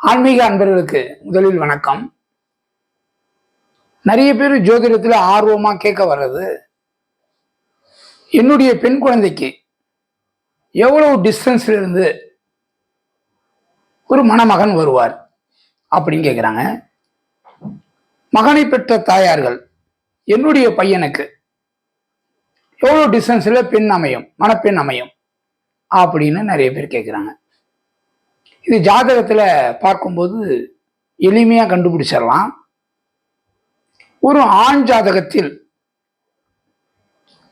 ஆன்மீக அன்பர்களுக்கு முதலில் வணக்கம். நிறைய பேர் ஜோதிடத்தில் ஆர்வமா கேட்க வர்றது, என்னுடைய பெண் குழந்தைக்கு எவ்வளவு டிஸ்டன்ஸ்ல இருந்து ஒரு மணமகன் வருவார் அப்படின்னு கேட்குறாங்க. மகனை பெற்ற தாயார்கள் என்னுடைய பையனுக்கு எவ்வளவு டிஸ்டன்ஸ்ல பெண் அமையும், மணப்பெண் அமையும் அப்படின்னு நிறைய பேர் கேட்குறாங்க. இது ஜாதகத்தில் பார்க்கும்போது எளிமையா கண்டுபிடிச்சிடலாம். ஒரு ஆண் ஜாதகத்தில்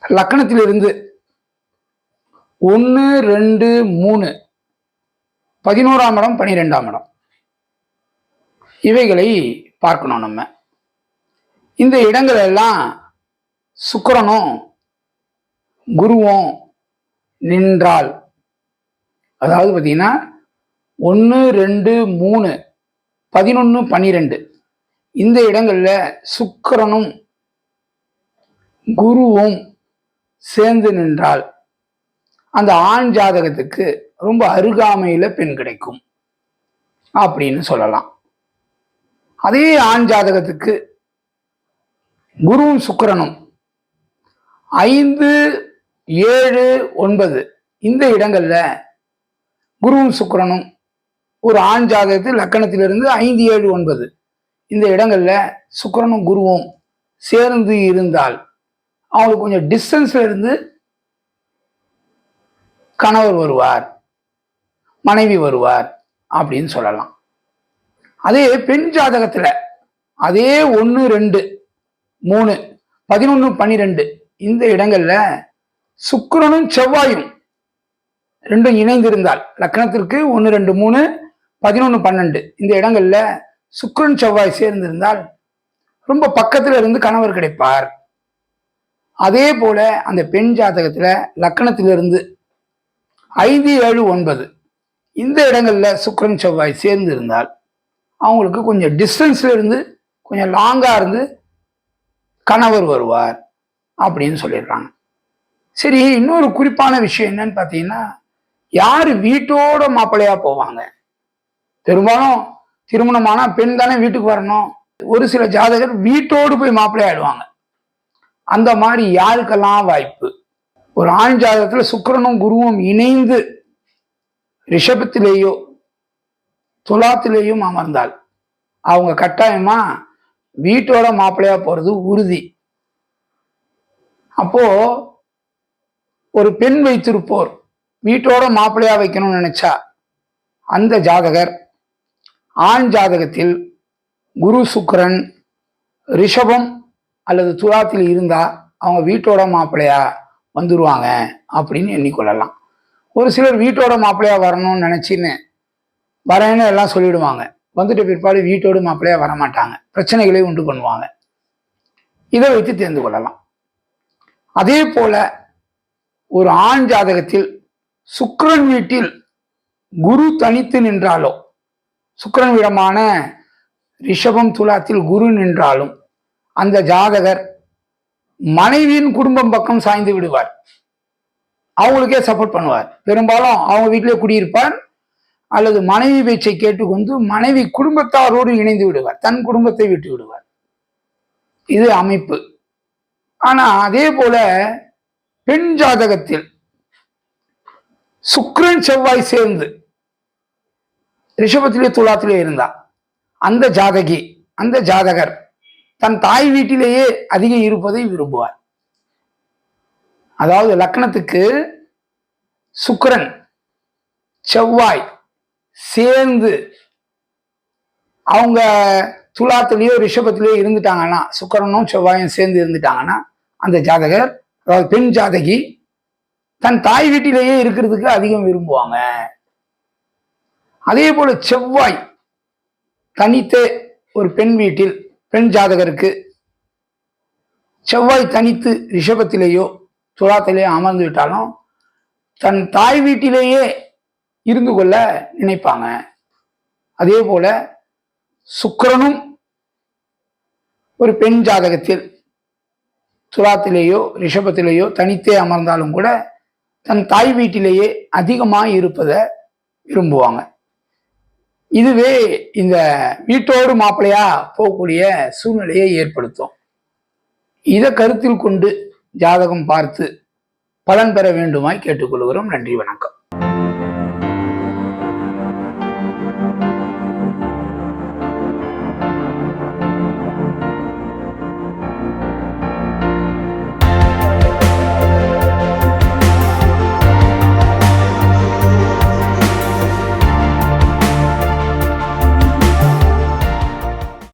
லக்னத்திலிருந்து 1, 2, 3, 11ஆம் இடம், 12ஆம் இடம் இவைகளை பார்க்கணும். நம்ம இந்த இடங்கள் எல்லாம் சுக்கிரனும் குருவும் நின்றால், அதாவது பார்த்தீங்கன்னா 1, 2, 3, 11, 12 இந்த இடங்கள்ல சுக்கிரனும் குருவும் சேர்ந்து நின்றால் அந்த ஆண் ஜாதகத்துக்கு ரொம்ப அருகாமையில பெண் கிடைக்கும் அப்படின்னு சொல்லலாம். அதே ஆண் ஜாதகத்துக்கு குருவும் சுக்கிரனும் 5, 7, 9 இந்த இடங்கள்ல குருவும் சுக்கிரனும் ஒரு ஆண் ஜாதகத்தில் லக்கணத்திலிருந்து 5, 7, 9 இந்த இடங்கள்ல சுக்கிரனும் குருவும் சேர்ந்து இருந்தால் அவங்களுக்கு கொஞ்சம் டிஸ்டன்ஸ்ல இருந்து கணவர் வருவார், மனைவி வருவார் அப்படின்னு சொல்லலாம். அதே பெண் ஜாதகத்துல அதே 1, 2, 3, 11, 12 இந்த இடங்கள்ல சுக்கிரனும் செவ்வாயும் ரெண்டும் இணைந்திருந்தால், லக்னத்திற்கு 1, 2, 3, 11, 12 இந்த இடங்கள்ல சுக்கிரன் செவ்வாய் சேர்ந்திருந்தால் ரொம்ப பக்கத்துல இருந்து கணவர் கிடைப்பார். அதே போல அந்த பெண் ஜாதகத்துல லக்னத்திலிருந்து 5, 7, 9 இந்த இடங்கள்ல சுக்கிரன் செவ்வாய் சேர்ந்து இருந்தால் அவங்களுக்கு கொஞ்சம் டிஸ்டன்ஸ்ல இருந்து, கொஞ்சம் லாங்கா இருந்து கணவர் வருவார் அப்படின்னு சொல்லிடுறாங்க. சரி, இன்னொரு குறிப்பான விஷயம் என்னன்னு பார்த்தீங்கன்னா, யாரு வீட்டோட மாப்பிள்ளையா போவாங்க? பெரும்பாலும் திருமணமான பெண் தானே வீட்டுக்கு வரணும். ஒரு சில ஜாதகர் வீட்டோடு போய் மாப்பிள்ளை ஆயிடுவாங்க. அந்த மாதிரி யாருக்கெல்லாம் வாய்ப்பு? ஒரு ஆண் ஜாதகத்துல சுக்கிரனும் குருவும் இணைந்து ரிஷபத்திலேயோ துலாத்திலேயும் அமர்ந்தால் அவங்க கட்டாயமா வீட்டோட மாப்பிள்ளையா போறது உறுதி. அப்போ ஒரு பெண் வைத்திருப்போர் வீட்டோட மாப்பிள்ளையா வைக்கணும்னு நினைச்சா அந்த ஜாதகர் ஆண் ஜாதகத்தில் குரு சுக்கிரன் ரிஷபம் அல்லது துலாத்தில் இருந்தா அவங்க வீட்டோட மாப்பிள்ளையா வந்துருவாங்க அப்படின்னு எண்ணிக்கொள்ளலாம். ஒரு சிலர் வீட்டோட மாப்பிள்ளையா வரணும்னு நினைச்சின்னு வரேன்னு எல்லாம் சொல்லிடுவாங்க. வந்துட்டு பிற்பாடு வீட்டோடு மாப்பிள்ளையா வரமாட்டாங்க, பிரச்சனைகளை உண்டு பண்ணுவாங்க. இதை வைத்து தெரிந்து கொள்ளலாம். அதே போல ஒரு ஆண் ஜாதகத்தில் சுக்கிரன் வீட்டில் குரு தனித்து நின்றாலோ, சுக்கிரன் விடமான ரிஷபம் துலாத்தில் குரு நின்றாலும் அந்த ஜாதகர் மனைவியின் குடும்பம் பக்கம் சாய்ந்து விடுவார். அவங்களுக்கே சப்போர்ட் பண்ணுவார். பெரும்பாலும் அவங்க வீட்டிலே குடியிருப்பார் அல்லது மனைவி பேச்சை கேட்டுக்கொண்டு மனைவி குடும்பத்தாரோடு இணைந்து விடுவார், தன் குடும்பத்தை விட்டு விடுவார். இது அமைப்பு. ஆனா அதே போல பெண் ஜாதகத்தில் சுக்கிரன் செவ்வாய் சேர்ந்து ரிஷபத்திலே துலாத்திலே இருந்தா அந்த ஜாதகி, அந்த ஜாதகர் தன் தாய் வீட்டிலேயே அதிகம் இருப்பதை விரும்புவார். அதாவது லக்னத்துக்கு சுக்கிரன் செவ்வாய் சேர்ந்து அவங்க துலாத்திலேயோ ரிஷபத்திலேயோ இருந்துட்டாங்கன்னா, சுக்கிரனும் செவ்வாயும் சேர்ந்து இருந்துட்டாங்கன்னா அந்த ஜாதகர், அதாவது பெண் ஜாதகி தன் தாய் வீட்டிலேயே இருக்கிறதுக்கு அதிகம் விரும்புவாங்க. அதே போல செவ்வாய் தனித்தே ஒரு பெண் வீட்டில், பெண் ஜாதகருக்கு செவ்வாய் தனித்து ரிஷபத்திலேயோ துலாத்திலேயோ அமர்ந்து விட்டாலும் தன் தாய் வீட்டிலேயே இருந்து கொள்ள நினைப்பாங்க. அதே போல சுக்கிரனும் ஒரு பெண் ஜாதகத்தில் துலாத்திலேயோ ரிஷபத்திலேயோ தனித்தே அமர்ந்தாலும் கூட தன் தாய் வீட்டிலேயே அதிகமாக இருப்பதை விரும்புவாங்க. இதுவே இந்த வீட்டோடு மாப்பிள்ளையா போகக்கூடிய சூழ்நிலையை ஏற்படுத்தும். இதை கருத்தில் கொண்டு ஜாதகம் பார்த்து பலன் பெற வேண்டுமாய் கேட்டுக்கொள்கிறோம். நன்றி, வணக்கம்.